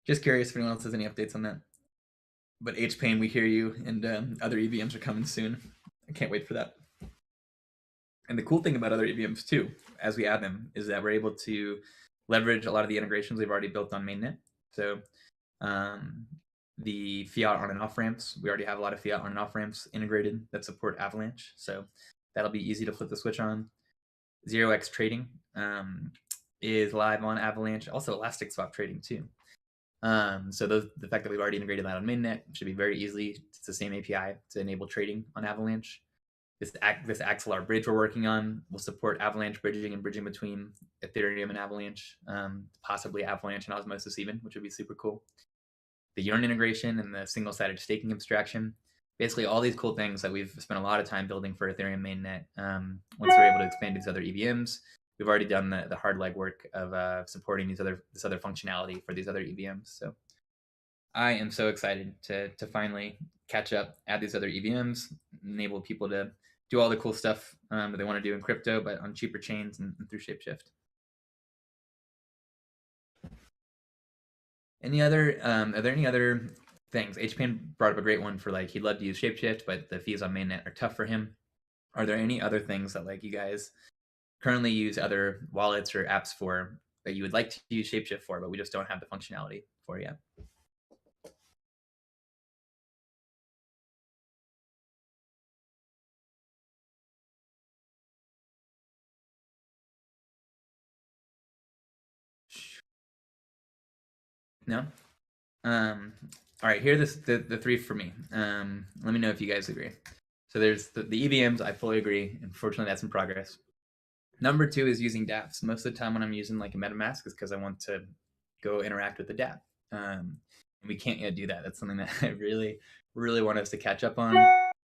just curious if anyone else has any updates on that. But H-Pain, we hear you, and other EVMs are coming soon. I can't wait for that. And the cool thing about other EVMs too, as we add them, is that we're able to leverage a lot of the integrations we've already built on mainnet. So the fiat on and off ramps, we already have a lot of fiat on and off ramps integrated that support Avalanche. So that'll be easy to flip the switch on. 0x trading is live on Avalanche, also Elastic Swap trading too. So the fact that we've already integrated that on mainnet should be very easy. It's the same API to enable trading on Avalanche. This Axelar bridge we're working on will support Avalanche bridging and bridging between Ethereum and Avalanche, possibly Avalanche and Osmosis even, which would be super cool. The Yearn integration and the single-sided staking abstraction. Basically all these cool things that we've spent a lot of time building for Ethereum mainnet. Once we're able to expand these other EVMs, we've already done the hard legwork of supporting this other functionality for these other EVMs. So I am so excited to finally catch up, add these other EVMs, enable people to do all the cool stuff that they want to do in crypto, but on cheaper chains and through ShapeShift. Are there any other things? H-Pain brought up a great one for like he'd love to use ShapeShift, but the fees on mainnet are tough for him. Are there any other things that like you guys currently use other wallets or apps for that you would like to use ShapeShift for, but we just don't have the functionality for yet? No? All right, here are the three for me. Let me know if you guys agree. So there's the EVMs, I fully agree. Unfortunately, that's in progress. Number 2 is using dApps. Most of the time when I'm using like a MetaMask is because I want to go interact with the dApp. And we can't yet do that. That's something that I really, really want us to catch up on.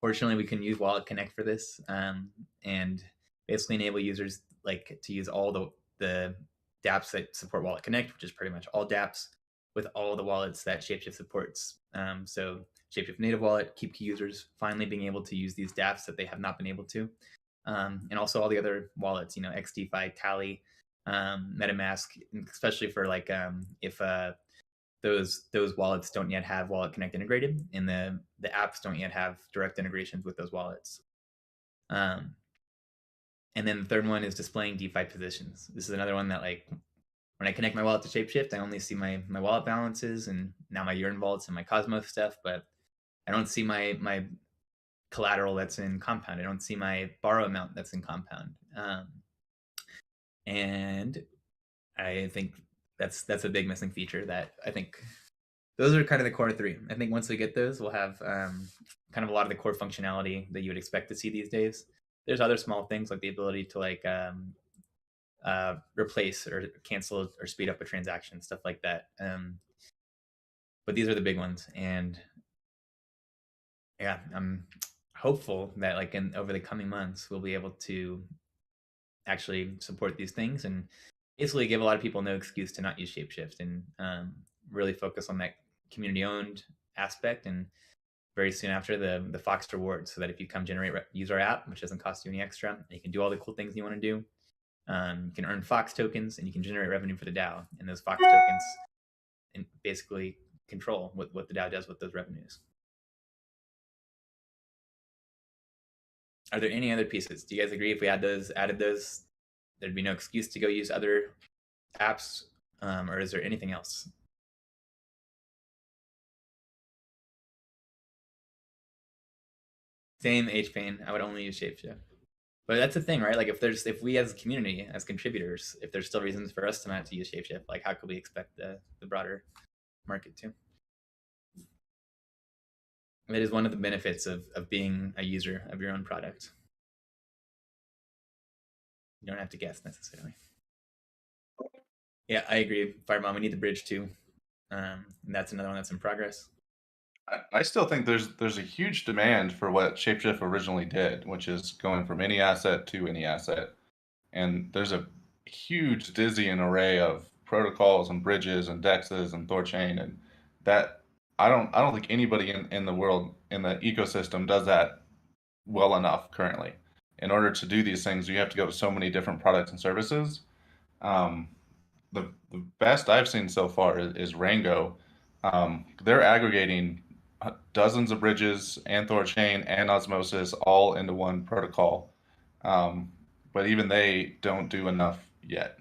Fortunately, we can use Wallet Connect for this, and basically enable users like to use all the dApps that support Wallet Connect, which is pretty much all dApps, with all the wallets that ShapeShift supports. So ShapeShift native wallet, KeepKey users finally being able to use these dApps that they have not been able to, and also all the other wallets, XDeFi, Tally, MetaMask, especially for like if those wallets don't yet have Wallet Connect integrated, and the apps don't yet have direct integrations with those wallets. And then the third one is displaying DeFi positions. This is another one that, like, when I connect my wallet to ShapeShift, I only see my wallet balances and now my Yearn vaults and my Cosmos stuff, but I don't see my collateral that's in Compound. I don't see my borrow amount that's in Compound. And I think that's a big missing feature that I think those are kind of the core three. I think once we get those, we'll have kind of a lot of the core functionality that you would expect to see these days. There's other small things like the ability to like replace or cancel or speed up a transaction, stuff like that. But these are the big ones, and yeah, I'm hopeful that like over the coming months we'll be able to actually support these things and basically give a lot of people no excuse to not use ShapeShift, and really focus on that community-owned aspect. And very soon after, the Fox rewards, so that if you come use our app, which doesn't cost you any extra, and you can do all the cool things you want to do. You can earn Fox tokens, and you can generate revenue for the DAO. And those Fox tokens and basically control what the DAO does with those revenues. Are there any other pieces? Do you guys agree if we added those, there'd be no excuse to go use other apps, or is there anything else? Same HPain. I would only use ShapeShift. But that's the thing, right? Like if we as a community, as contributors, if there's still reasons for us to not to use ShapeShift, like how could we expect the broader market to? It is one of the benefits of being a user of your own product. You don't have to guess necessarily. Yeah, I agree, Firebomb. We need the bridge too. And that's another one that's in progress. I still think there's a huge demand for what ShapeShift originally did, which is going from any asset to any asset. And there's a huge dizzying array of protocols and bridges and dexes and Thorchain, and that I don't think anybody in the world, in the ecosystem, does that well enough currently. In order to do these things, you have to go to so many different products and services. The best I've seen so far is Rango. They're aggregating dozens of bridges and Thorchain and Osmosis all into one protocol. But even they don't do enough yet.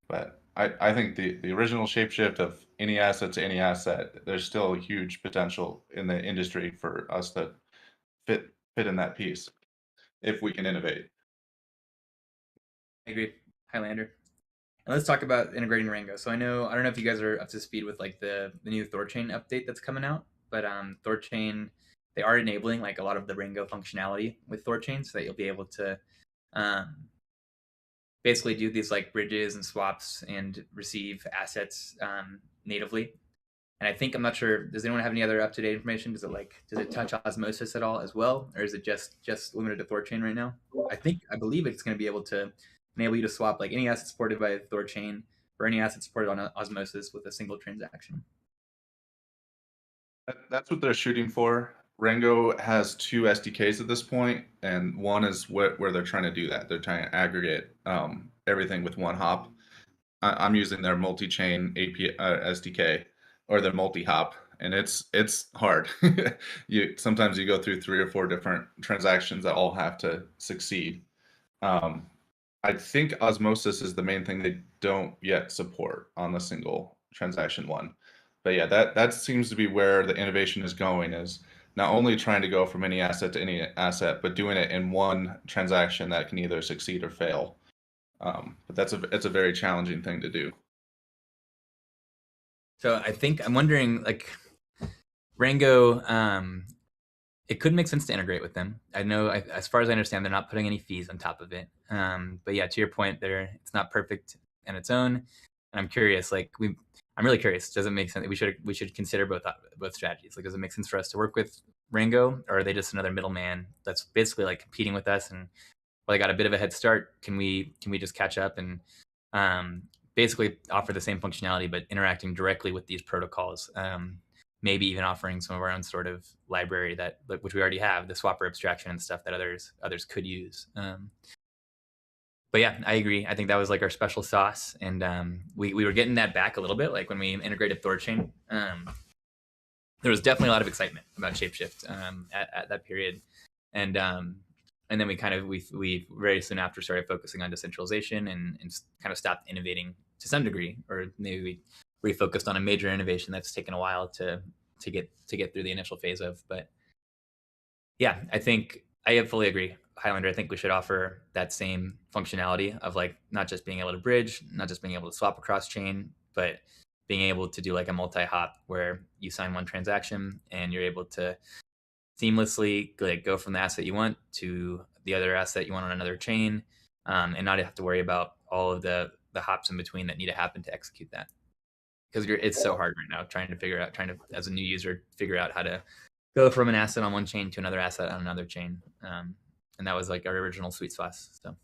But I think the original ShapeShift of any asset to any asset, there's still a huge potential in the industry for us to fit in that piece if we can innovate. I agree, Highlander. And let's talk about integrating Rango. So I don't know if you guys are up to speed with like the new Thorchain update that's coming out, but Thorchain, they are enabling like a lot of the Rango functionality with Thorchain, so that you'll be able to basically do these like bridges and swaps and receive assets natively. And I think, I'm not sure, does anyone have any other up-to-date information? Does it touch Osmosis at all as well, or is it just limited to Thorchain right now? I believe it's going to be able to enable you to swap like any asset supported by Thorchain or any asset supported on Osmosis with a single transaction. That's what they're shooting for. Rango has 2 SDKs at this point, and one is where they're trying to do that. They're trying to aggregate everything with one hop. I'm using their multi-chain API SDK, or their multi-hop, and it's hard. Sometimes you go through 3 or 4 different transactions that all have to succeed. I think Osmosis is the main thing they don't yet support on the single transaction one. But yeah, that seems to be where the innovation is going, is not only trying to go from any asset to any asset, but doing it in one transaction that can either succeed or fail. But it's a very challenging thing to do. So I'm wondering, like, Rango, it could make sense to integrate with them. I know, as far as I understand, they're not putting any fees on top of it. But yeah, to your point, it's not perfect on its own. And I'm curious, like, I'm really curious. Does it make sense? We should consider both strategies. Like, does it make sense for us to work with Rango, or are they just another middleman that's basically like competing with us? And well, they got a bit of a head start. Can we just catch up and basically offer the same functionality, but interacting directly with these protocols? Maybe even offering some of our own sort of library that, which we already have, the swapper abstraction and stuff that others could use. But yeah, I agree. I think that was like our special sauce, and we were getting that back a little bit. Like when we integrated Thorchain, there was definitely a lot of excitement about ShapeShift at that period, and then we very soon after started focusing on decentralization and kind of stopped innovating to some degree, or maybe we refocused on a major innovation that's taken a while to get through the initial phase of. But yeah, I think I fully agree, Highlander. I think we should offer that same functionality of like not just being able to bridge, not just being able to swap across chain, but being able to do like a multi-hop where you sign one transaction and you're able to seamlessly like go from the asset you want to the other asset you want on another chain, and not have to worry about all of the hops in between that need to happen to execute that. Because it's so hard right now trying to, as a new user, figure out how to go from an asset on one chain to another asset on another chain. And that was like our original sweet sauce. So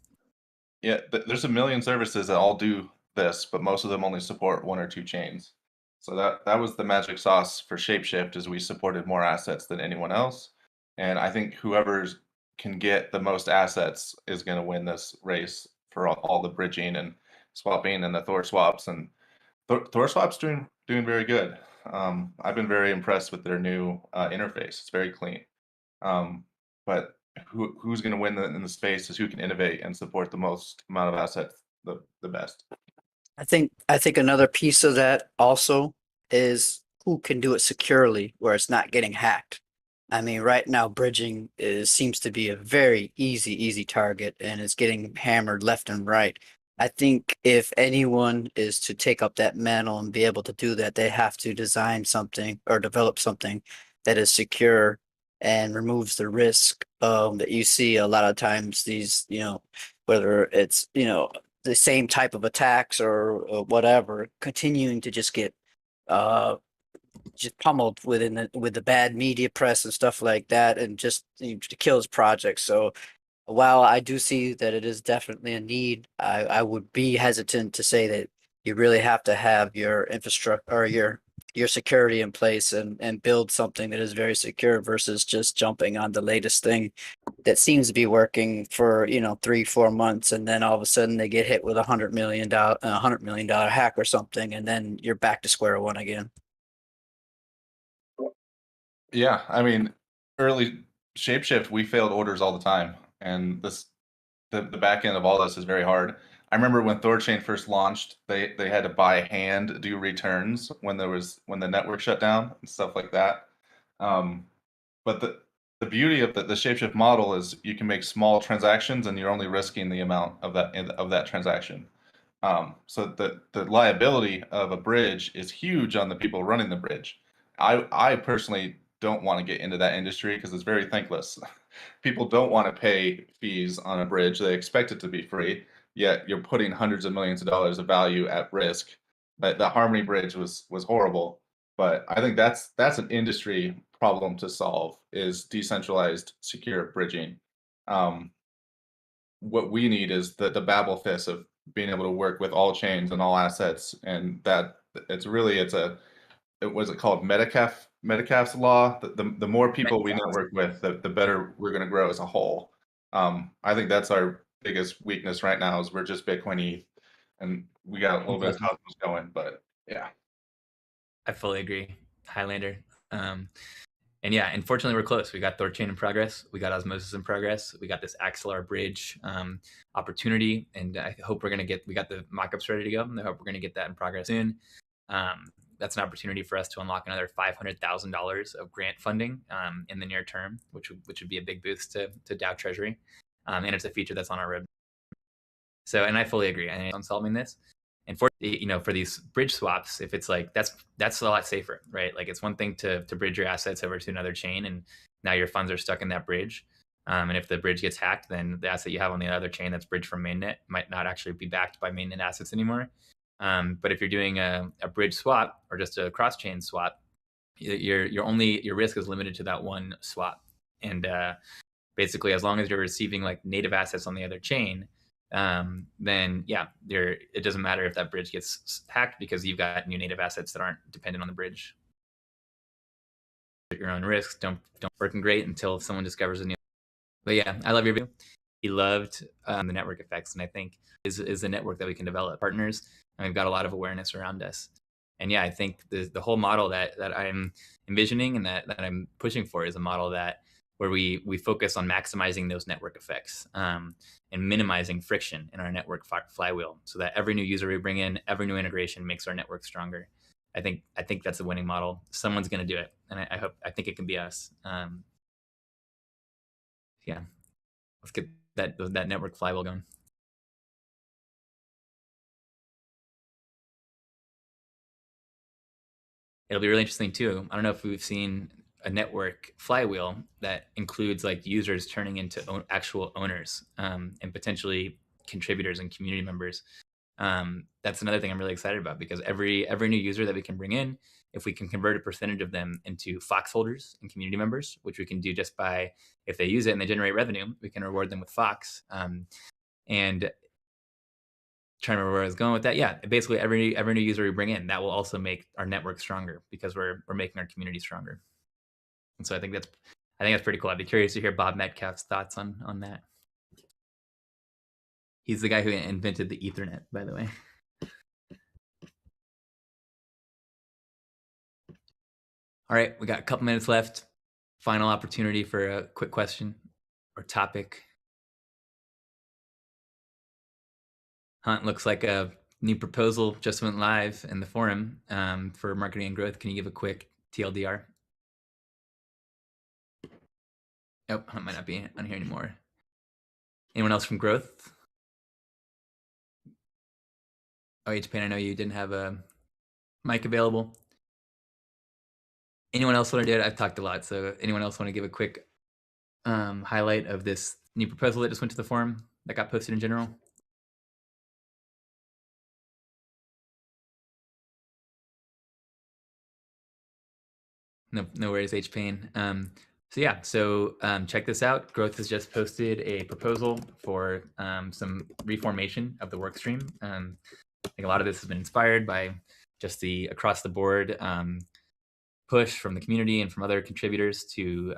yeah, there's a million services that all do this, but most of them only support one or two chains. So that was the magic sauce for ShapeShift, is we supported more assets than anyone else. And I think whoever can get the most assets is going to win this race for all the bridging and swapping and the Thor swaps. And Thor swap's doing very good. I've been very impressed with their new interface. It's very clean. But who's going to win in the space is who can innovate and support the most amount of assets the best. I think another piece of that also is who can do it securely where it's not getting hacked. I mean, right now bridging seems to be a very easy target, and it's getting hammered left and right. I think if anyone is to take up that mantle and be able to do that, they have to design something or develop something that is secure and removes the risk that you see a lot of times. These, whether it's the same type of attacks or whatever, continuing to just get just pummeled with the bad media press and stuff like that, and just kills projects. So while I do see that it is definitely a need, I would be hesitant to say that you really have to have your infrastructure or your security in place and build something that is very secure versus just jumping on the latest thing that seems to be working for 3-4 months, and then all of a sudden they get hit with $100 million hack or something, and then you're back to square one again. Yeah, I mean, early ShapeShift, we failed orders all the time, and the back end of all this is very hard. I remember when Thorchain first launched, they had to by hand do returns when the network shut down and stuff like that. But the beauty of the ShapeShift model is you can make small transactions and you're only risking the amount of that transaction. So the liability of a bridge is huge on the people running the bridge. I personally don't want to get into that industry because it's very thankless. People don't want to pay fees on a bridge. They expect it to be free, yet you're putting hundreds of millions of dollars of value at risk. But the Harmony bridge was horrible. But I think that's an industry problem to solve, is decentralized secure bridging. What we need is the Babel fist of being able to work with all chains and all assets, and that it was it called Metcalfe's law. The more people we network with, the better we're going to grow as a whole. I think that's our biggest weakness right now, is we're just Bitcoin ETH, and we got a little bit of Cosmos going, but yeah. I fully agree, Highlander. And yeah, unfortunately, we're close. We got Thorchain in progress. We got Osmosis in progress. We got this Axelar bridge opportunity, and I hope we got the mockups ready to go, and I hope we're going to get that in progress soon. That's an opportunity for us to unlock another $500,000 of grant funding in the near term, which would be a big boost to DAO Treasury. And it's a feature that's on our roadmap. So, and I fully agree on solving this. And for these bridge swaps, if it's like that's a lot safer, right? Like it's one thing to bridge your assets over to another chain, and now your funds are stuck in that bridge. And if the bridge gets hacked, then the asset you have on the other chain that's bridged from mainnet might not actually be backed by mainnet assets anymore. But if you're doing a bridge swap or just a cross chain swap, your risk is limited to that one swap. And basically, as long as you're receiving like native assets on the other chain, then yeah, it doesn't matter if that bridge gets hacked because you've got new native assets that aren't dependent on the bridge. At your own risk, don't working great until someone discovers a new. But yeah, I love your video. He loved the network effects, and I think is a network that we can develop partners, and we've got a lot of awareness around us. And yeah, I think the whole model that I'm envisioning and that I'm pushing for is a model that where we focus on maximizing those network effects and minimizing friction in our network flywheel, so that every new user we bring in, every new integration makes our network stronger. I think that's a winning model. Someone's going to do it, and I think it can be us. Yeah, let's get that network flywheel going. It'll be really interesting too. I don't know if we've seen a network flywheel that includes like users turning into actual owners and potentially contributors and community members. That's another thing I'm really excited about, because every new user that we can bring in, if we can convert a percentage of them into Fox holders and community members, which we can do just by, if they use it and they generate revenue, we can reward them with Fox. And trying to remember where I was going with that. Yeah, basically every new user we bring in, that will also make our network stronger, because we're making our community stronger. And so I think that's pretty cool. I'd be curious to hear Bob Metcalf's thoughts on that. He's the guy who invented the Ethernet, by the way. All right, we got a couple minutes left. Final opportunity for a quick question or topic. Hunt, looks like a new proposal just went live in the forum for marketing and growth. Can you give a quick TLDR? Oh, Hunt might not be on here anymore. Anyone else from growth? Oh, HPain, I know you didn't have a mic available. Anyone else want to do it? I've talked a lot, so anyone else want to give a quick highlight of this new proposal that just went to the forum that got posted in general? No worries, HPain. So check this out. Growth has just posted a proposal for some reformation of the workstream. I think a lot of this has been inspired by just the across the board push from the community and from other contributors to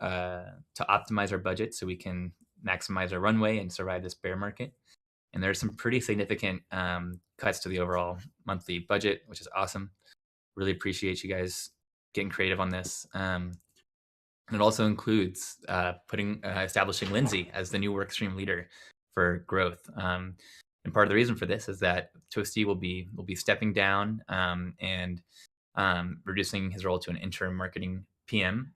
optimize our budget so we can maximize our runway and survive this bear market. And there's some pretty significant cuts to the overall monthly budget, which is awesome. Really appreciate you guys getting creative on this. And it also includes establishing Lindsay as the new workstream leader for growth. And part of the reason for this is that Toasty will be stepping down and reducing his role to an interim marketing PM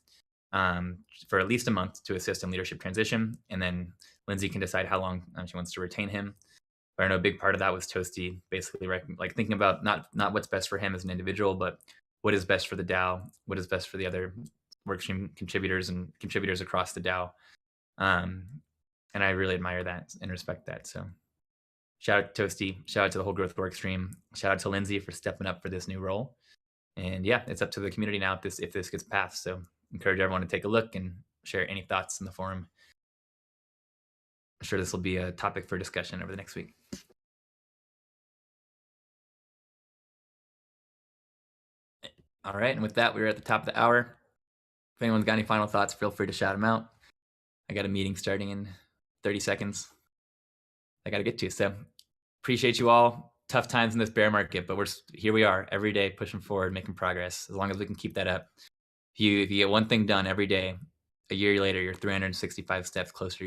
for at least a month to assist in leadership transition. And then Lindsay can decide how long she wants to retain him. But I know a big part of that was Toasty basically like thinking about not what's best for him as an individual, but what is best for the DAO, what is best for the other workstream contributors and contributors across the DAO. And I really admire that and respect that. So shout out to Toasty, shout out to the whole growth workstream, shout out to Lindsay for stepping up for this new role. And yeah, it's up to the community now if this gets passed. So encourage everyone to take a look and share any thoughts in the forum. I'm sure this will be a topic for discussion over the next week. All right, and with that, we're at the top of the hour. If anyone's got any final thoughts, feel free to shout them out. I got a meeting starting in 30 seconds. I got to get to. So appreciate you all. Tough times in this bear market, but here we are every day pushing forward, making progress. As long as we can keep that up. If you get one thing done every day, a year later, you're 365 steps closer